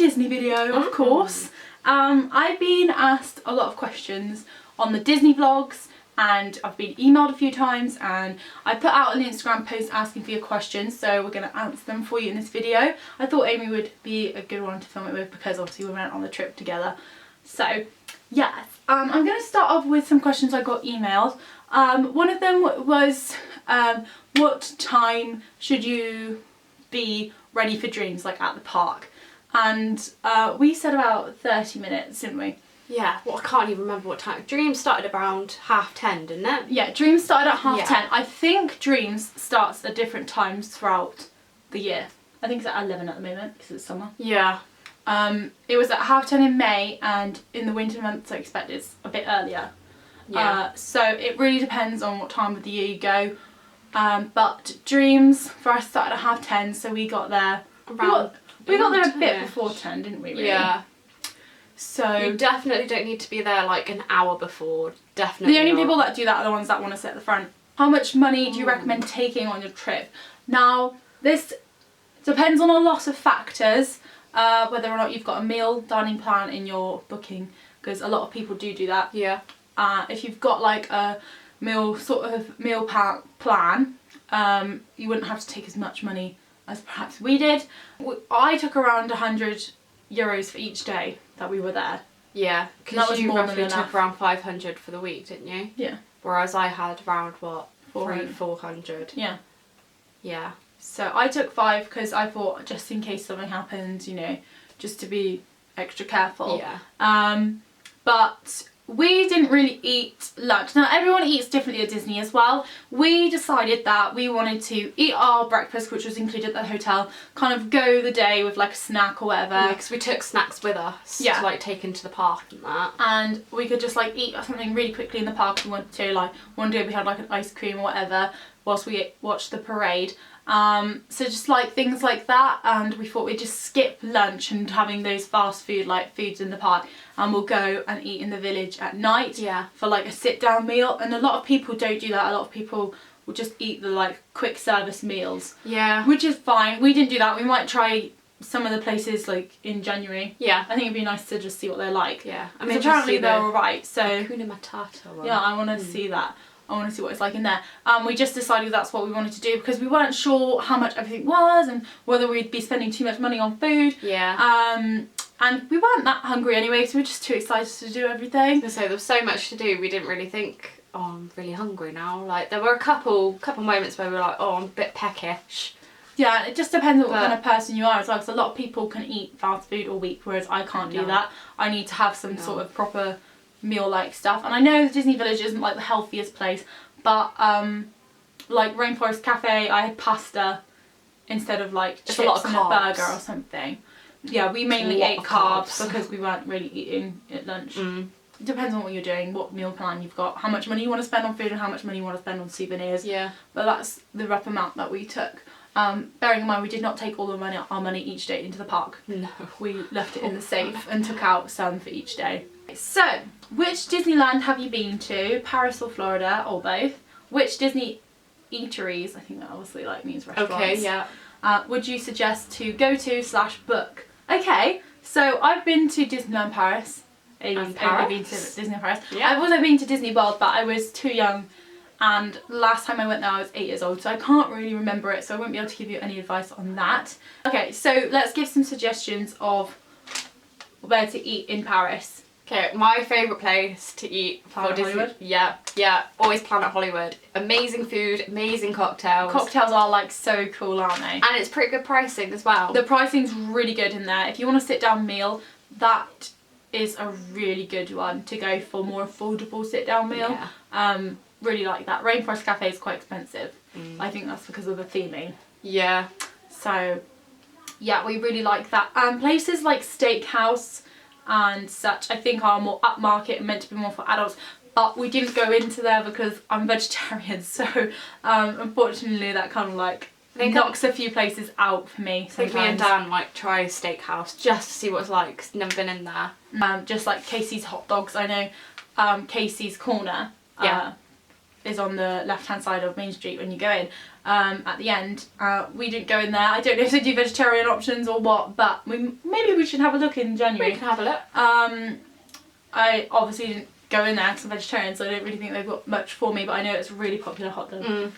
Disney video, of course. I've been asked a lot of questions on the Disney vlogs, and I've been emailed a few times, and I put out an Instagram post asking for your questions, so we're going to answer them for you in this video. I thought Amy would be a good one to film it with because obviously we went on the trip together. So yes, I'm going to start off with some questions I got emailed. One of them was what time should you be ready for Dreams, like at the park? And we said about 30 minutes, didn't we? Yeah, well, I can't even remember what time. Dreams started around 10:30, didn't it? Yeah, Dreams started at 10:30. I think Dreams starts at different times throughout the year. I think it's at 11 at the moment because it's summer. Yeah. It was at 10:30 in May, and in the winter months I expect it's a bit earlier. Yeah. So it really depends on what time of the year you go. But Dreams for us started at 10:30, so we got there around. We got there a bit before 10, didn't we? Really? Yeah. So you definitely don't need to be there like an hour before. Definitely. The only not. people that do that are the ones that want to sit at the front. How much money do you recommend taking on your trip? Now, this depends on a lot of factors, whether or not you've got a meal dining plan in your booking, because a lot of people do that. Yeah. If you've got like a meal plan, you wouldn't have to take as much money as perhaps we did. I took around €100 for each day that we were there. Yeah, because you roughly took around 500 for the week, didn't you? Yeah. Whereas I had around, what, 400? Yeah. Yeah. So I took 5 because I thought just in case something happens, you know, just to be extra careful. Yeah. But we didn't really eat lunch. Now everyone eats differently at Disney as well. We decided that we wanted to eat our breakfast, which was included at the hotel, kind of go the day with like a snack or whatever. Yeah, because we took snacks with us to like take into the park and that. And we could just like eat something really quickly in the park if we wanted to. Like one day we had like an ice cream or whatever whilst we watched the parade. So just like things like that, and we thought we'd just skip lunch and having those fast food like foods in the park, and we'll go and eat in the village at night for like a sit down meal. And a lot of people don't do that. A lot of people will just eat the like quick service meals, which is fine. We didn't do that. We might try some of the places like in January. I think it'd be nice to just see what they're like. I mean, apparently they're alright, so Hakuna Matata one. Yeah, I want to see that. I want to see what it's like in there. We just decided that's what we wanted to do because we weren't sure how much everything was and whether we'd be spending too much money on food. And we weren't that hungry anyway, so we were just too excited to do everything. So there was so much to do, we didn't really think, oh, I'm really hungry now. Like there were a couple moments where we were like, oh, I'm a bit peckish. Yeah, it just depends on what kind of person you are as well, because a lot of people can eat fast food all week, whereas I can't do that. I need to have some sort of proper meal-like stuff. And I know the Disney Village isn't like the healthiest place, but like Rainforest Cafe, I had pasta instead of like chips and a burger or something. Yeah, we mainly ate carbs because we weren't really eating at lunch. It depends on what you're doing, what meal plan you've got, how much money you want to spend on food and how much money you want to spend on souvenirs. But that's the rough amount that we took. Bearing in mind we did not take all our money each day into the park. No. We left it in the safe and took out some for each day. So, which Disneyland have you been to? Paris or Florida, or both? Which Disney eateries, I think that obviously like means restaurants. Okay, yeah. Would you suggest to go to / book? Okay, so I've been to Disneyland Paris. Amy's only been to Disneyland Paris. I've also been to Disney World, but I was too young, and last time I went there I was 8 years old, so I can't really remember it, so I won't be able to give you any advice on that. Okay, so let's give some suggestions of where to eat in Paris. Okay, my favourite place to eat for Disney. Hollywood? Yeah, always Planet Hollywood. Amazing food, amazing cocktails. Cocktails are like so cool, aren't they? And it's pretty good pricing as well. The pricing's really good in there. If you want a sit down meal, that is a really good one to go for, more affordable sit down meal. Really like that. Rainforest Cafe is quite expensive. I think that's because of the theming. Yeah. So yeah, we really like that. Places like Steakhouse and such I think are more upmarket and meant to be more for adults, but we didn't go into there because I'm vegetarian, so unfortunately that kind of like knocks a few places out for me sometimes. I think me and Dan might try Steakhouse just to see what it's like, 'cause never been in there. Just like Casey's hot dogs, I know Casey's Corner is on the left hand side of Main Street when you go in, at the end. We didn't go in there. I don't know if they do vegetarian options or what, but maybe we should have a look in January. We can have a look. I obviously didn't go in there because I'm vegetarian, so I don't really think they've got much for me, but I know it's a really popular hot dog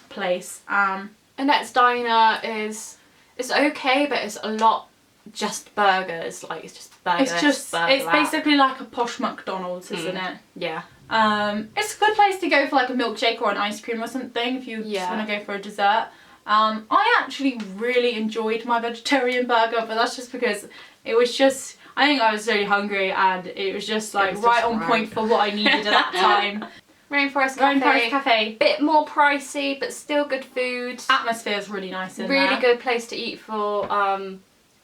place. Annette's Diner it's okay, but it's a lot just burgers. Like, it's just burgers. It's basically like a posh McDonald's, isn't it? Yeah. It's a good place to go for like a milkshake or an ice cream or something if you just want to go for a dessert. I actually really enjoyed my vegetarian burger, but that's just because it was just, I think I was really hungry and it was just like right on point for what I needed at that time. Rainforest Cafe. Bit more pricey, but still good food. Atmosphere is really nice in there. Really good place to eat for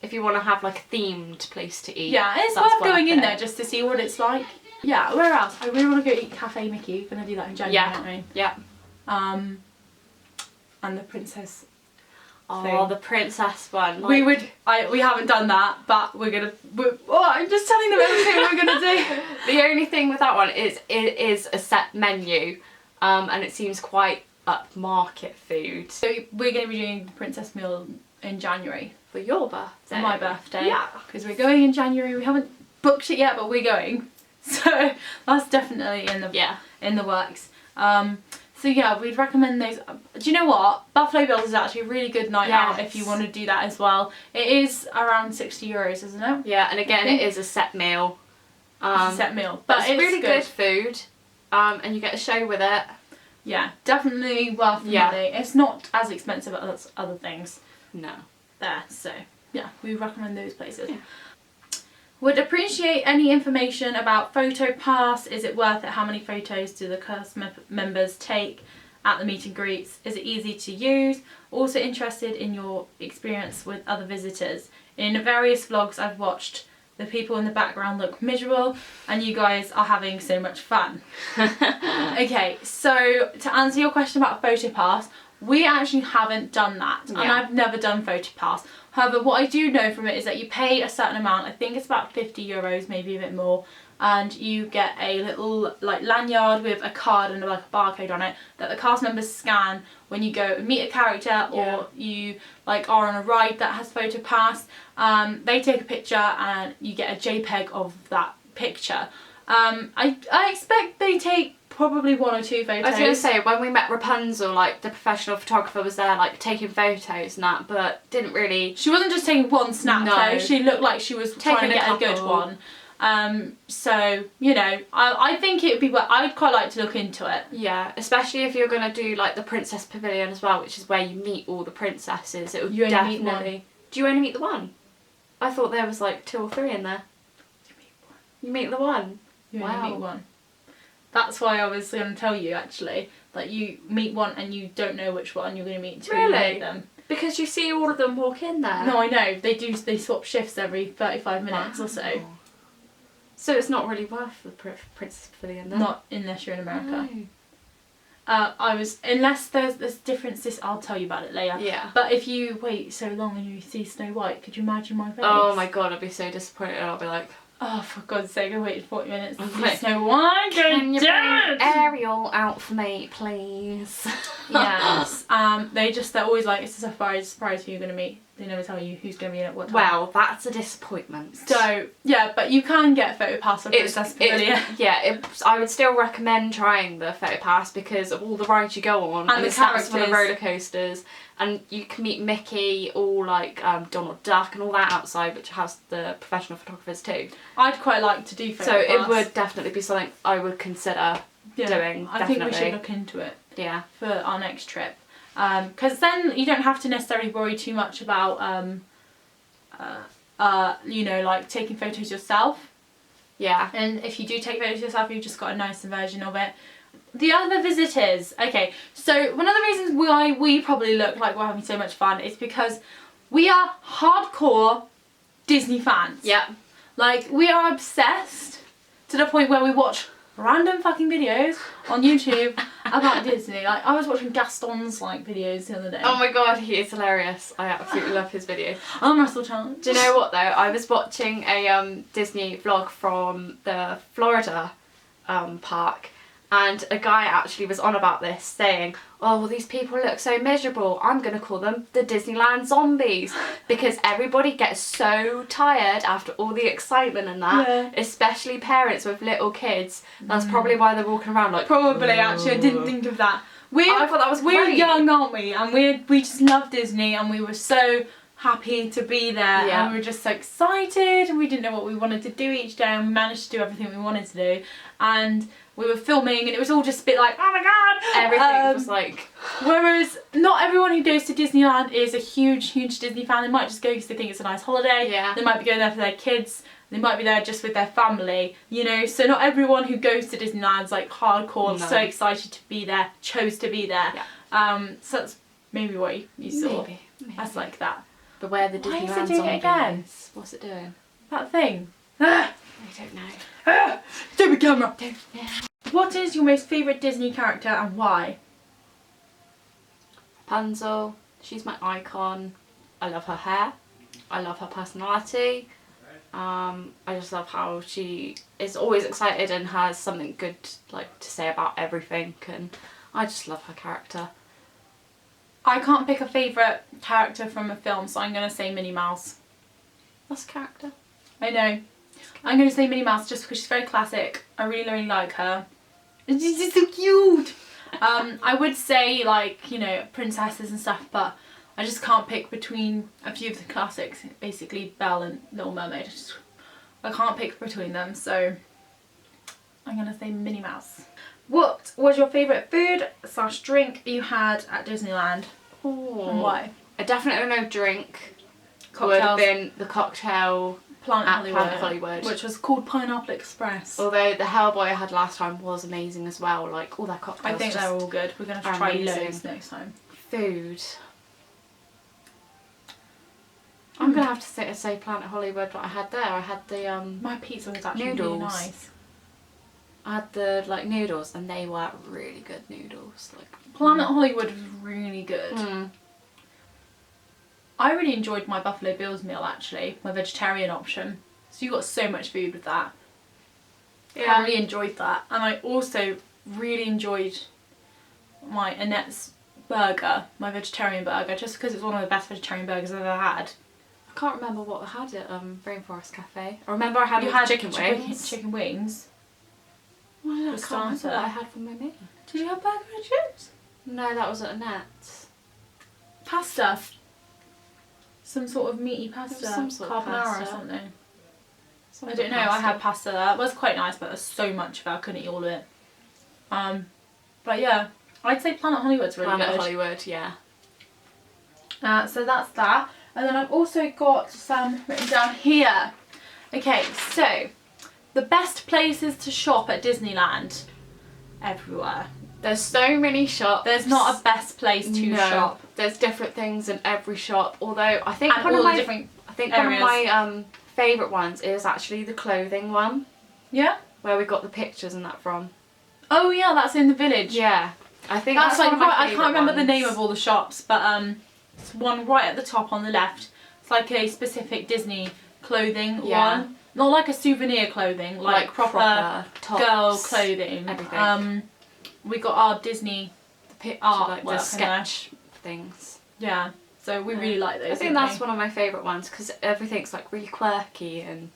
if you want to have like a themed place to eat. Yeah, it's worth going in there just to see what it's like. Yeah, where else? I really want to go eat Cafe Mickey. We're going to do that in January, aren't we? Yeah. And the princess thing. The princess one. Like, we haven't done that, but I'm just telling them everything we're going to do. The only thing with that one is it is a set menu, and it seems quite upmarket food. So we're going to be doing the princess meal in January. For your birthday. For my birthday. Yeah. Because we're going in January. We haven't booked it yet, but we're going. So that's definitely in the works. So yeah, we'd recommend those. Do you know what? Buffalo Bills is actually a really good night out if you want to do that as well. It is around €60, isn't it? Yeah, and again, it is a set meal. It's a set meal, but it's really good food, and you get a show with it. Yeah, definitely worth the money. It's not as expensive as other things. No. There, so yeah, we recommend those places. Yeah. Would appreciate any information about photo pass. Is it worth it? How many photos do the cast members take at the meet and greets? Is it easy to use? Also interested in your experience with other visitors. In various vlogs I've watched, the people in the background look miserable and you guys are having so much fun. Okay, so to answer your question about photo pass, we actually haven't done that, and I've never done photo pass. However, what I do know from it is that you pay a certain amount, I think it's about €50, maybe a bit more, and you get a little like lanyard with a card and like a barcode on it that the cast members scan when you go meet a character or you like are on a ride that has photo pass. They take a picture and you get a JPEG of that picture. I expect they take probably 1 or 2 photos. I was going to say, when we met Rapunzel, like, the professional photographer was there, like, taking photos and that, but didn't really... She wasn't just taking one snap, though. She looked like she was trying to get a good one. So, you know, I think it would be... I would quite like to look into it. Yeah, especially if you're going to do, like, the Princess Pavilion as well, which is where you meet all the princesses. It would definitely... meet one. Do you only meet the one? I thought there was, like, 2 or 3 in there. You meet one. You meet the one? You only meet one. That's why I was going to tell you, actually, that you meet one and you don't know which one you're going to meet until you meet them. Because you see all of them walk in there. No, I know. They swap shifts every 35 minutes or so. So it's not really worth the Princess Pavilion then? Not unless you're in America. No. Unless there's differences, I'll tell you about it later. Yeah. But if you wait so long and you see Snow White, could you imagine my face? Oh my god, I'd be so disappointed. I'll be like... Oh, for God's sake, I waited 40 minutes to see Snow White. Can you bring Ariel out for me, please? Yes. They're always like, it's a surprise who you're going to meet. They never tell you who's going to be in at what time. Well, that's a disappointment. So, yeah, but you can get a photo pass for Princess Pavilion. I would still recommend trying the photo pass because of all the rides you go on. And the characters. For the roller coasters. And you can meet Mickey or like Donald Duck and all that outside, which has the professional photographers too. I'd quite like to do photo pass. So it would definitely be something I would consider doing. I think we should look into it. Yeah. For our next trip. Because then you don't have to necessarily worry too much about, you know, like taking photos yourself. Yeah. And if you do take photos yourself, you've just got a nicer version of it. The other visitors. Okay, so one of the reasons why we probably look like we're having so much fun is because we are hardcore Disney fans. Yep. Like, we are obsessed to the point where we watch random fucking videos on YouTube about Disney. Like, I was watching Gaston's like videos the other day. Oh my god, he is hilarious. I absolutely love his videos. I'm Russell Challenge. Do you know what though? I was watching a Disney vlog from the Florida park, And a guy actually was on about this, saying, oh, well, these people look so miserable. I'm going to call them the Disneyland zombies. Because everybody gets so tired after all the excitement and that, especially parents with little kids. That's probably why they're walking around like... Probably, actually. I didn't think of that. I thought that was We're great. young, aren't we? And we just love Disney, and we were so happy to be there. And we were just so excited, and we didn't know what we wanted to do each day, and we managed to do everything we wanted to do. And we were filming, and it was all just a bit like, oh my god! Everything was like... Whereas not everyone who goes to Disneyland is a huge Disney fan. They might just go because they think it's a nice holiday. Yeah. They might be going there for their kids. They might be there just with their family, you know. So not everyone who goes to Disneyland's like hardcore, so excited to be there, chose to be there. Yeah. So that's maybe what you saw. Maybe. That's like that. Beware the Why is Disneyland it doing it again? zombies. What's it doing? That thing. I don't know. Stupid camera. What is your most favourite Disney character and why? Rapunzel. She's my icon. I love her hair. I love her personality. I just love how she is always excited and has something good like to say about everything, and I just love her character. I can't pick a favourite character from a film, so I'm going to say Minnie Mouse. That's a character. I know. I'm going to say Minnie Mouse just because she's very classic. I really like her. And she's just so cute. I would say like, you know, princesses and stuff, but I just can't pick between a few of the classics. Basically Belle and Little Mermaid. I can't pick between them, so I'm going to say Minnie Mouse. What was your favourite food / drink you had at Disneyland? Ooh. And why? I definitely know drink Cocktails. would have been the cocktail Planet Hollywood, which was called Pineapple Express. Although the Hellboy I had last time was amazing as well, like all their cocktails. I think they're all good. We're going to have to try loads next time. Food. I'm going to have to say Planet Hollywood, what I had there. I had the my pizza was actually noodles. really nice. I had the like noodles, and they were really good noodles. Like Planet Hollywood was really good. Mm. I really enjoyed my Buffalo Bills meal actually, my vegetarian option. So you got so much food with that. Yeah. I really enjoyed that, and I also really enjoyed my Annette's burger, my vegetarian burger, just because it's one of the best vegetarian burgers I've ever had. I can't remember what I had at Rainforest Cafe. I remember I had chicken wings. Chicken wings. Well, I can't remember what I had for my meal. Did you have burger and chips? No, that was at Annette's. Pasta. Some sort of meaty pasta. Some sort of carbonara pasta. or something. Some I sort don't of know. I pasta. had pasta there. It was quite nice, but there's so much of it. I couldn't eat all of it. But yeah, I'd say Planet Hollywood's really Planet good. Hollywood, yeah. So that's that. And then I've also got some written down here. Okay, so the best places to shop at Disneyland. Everywhere. There's so many shops. There's not a best place to shop. There's different things in every shop. Although I think And one all of the my different one of my favourite ones is actually the clothing one. Yeah? Where we got the pictures and that from. Oh yeah, that's in the village. Yeah. I think That's like one of my right, I favourite can't remember the ones. name of all the shops, but it's one right at the top on the left. It's like a specific Disney clothing one. Not like a souvenir clothing, like proper tops, girl clothing. everything. We got our Disney The picture, art like work the in there. sketch things. Yeah, so we really like those. I think that's one of my favourite ones because everything's like really quirky and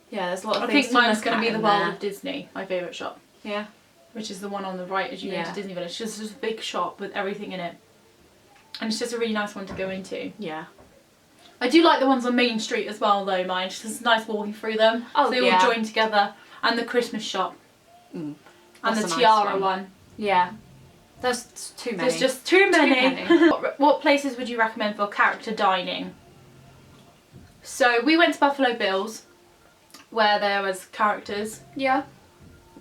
there's a lot of I things. think mine's going to be the World of Disney, my favourite shop. Yeah. Which is the one on the right as you go into Disney Village. It's just a big shop with everything in it. And it's just a really nice one to go into. Yeah. I do like the ones on Main Street as well though, mine. Just it's nice walking through them. Oh, so they all join together. And the Christmas shop. Mm. And the That's a tiara nice one. Yeah. There's too many. There's just too many. Too many. What places would you recommend for character dining? So we went to Buffalo Bills, where there was characters. Yeah.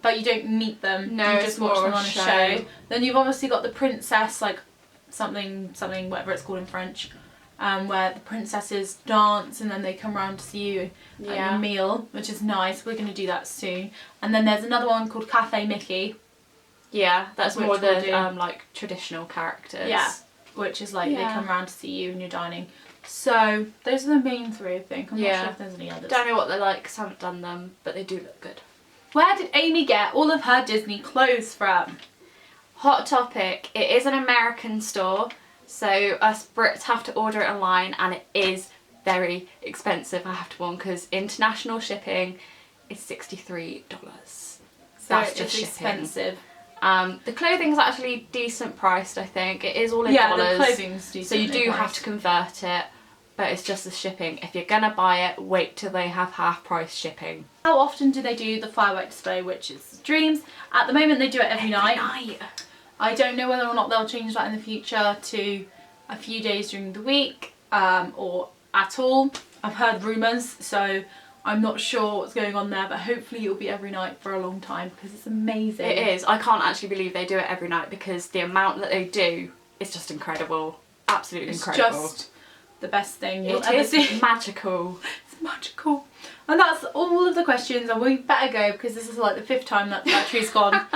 But you don't meet them. No, you it's just watch more them a on a show. Then you've obviously got the princess, like something, whatever it's called in French, where the princesses dance and then they come around to see you at your meal, which is nice. We're going to do that soon. And then there's another one called Cafe Mickey. Yeah, that's Which more we'll the do. like traditional characters. Yeah, which is like they come around to see you and you're dining. So those are the main three, I think. I'm not sure if there's any others. Don't know what they're like because I haven't done them, but they do look good. Where did Amy get all of her Disney clothes from? Hot topic. It is an American store, so us Brits have to order it online, and it is very expensive, I have to warn, because international shipping is $63. So That's it's just shipping. expensive. The clothing's actually decent priced, I think. It is all in Yeah, dollars. the clothing's decent. So you do have to convert it, but it's just the shipping. If you're gonna buy it, wait till they have half price shipping. How often do they do the firework display, which is Dreams? At the moment they do it every night. I don't know whether or not they'll change that in the future to a few days during the week, or at all. I've heard rumours, so I'm not sure what's going on there, but hopefully it'll be every night for a long time because it's amazing. It is. I can't actually believe they do it every night because the amount that they do is just incredible. Absolutely incredible. It's just the best thing you'll It ever is see. magical. It's magical. And that's all of the questions, and we better go because this is like the 5th time that the battery's gone.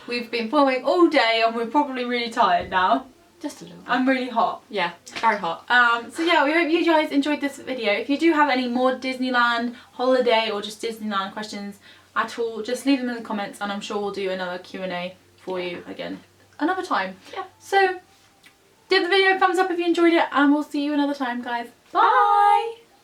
We've been filming all day and we're probably really tired now. Just a little bit. I'm really hot. Yeah, very hot. So yeah, we hope you guys enjoyed this video. If you do have any more Disneyland, holiday or just Disneyland questions at all, just leave them in the comments and I'm sure we'll do another Q&A for you again another time. Yeah. So give the video a thumbs up if you enjoyed it and we'll see you another time, guys. Bye!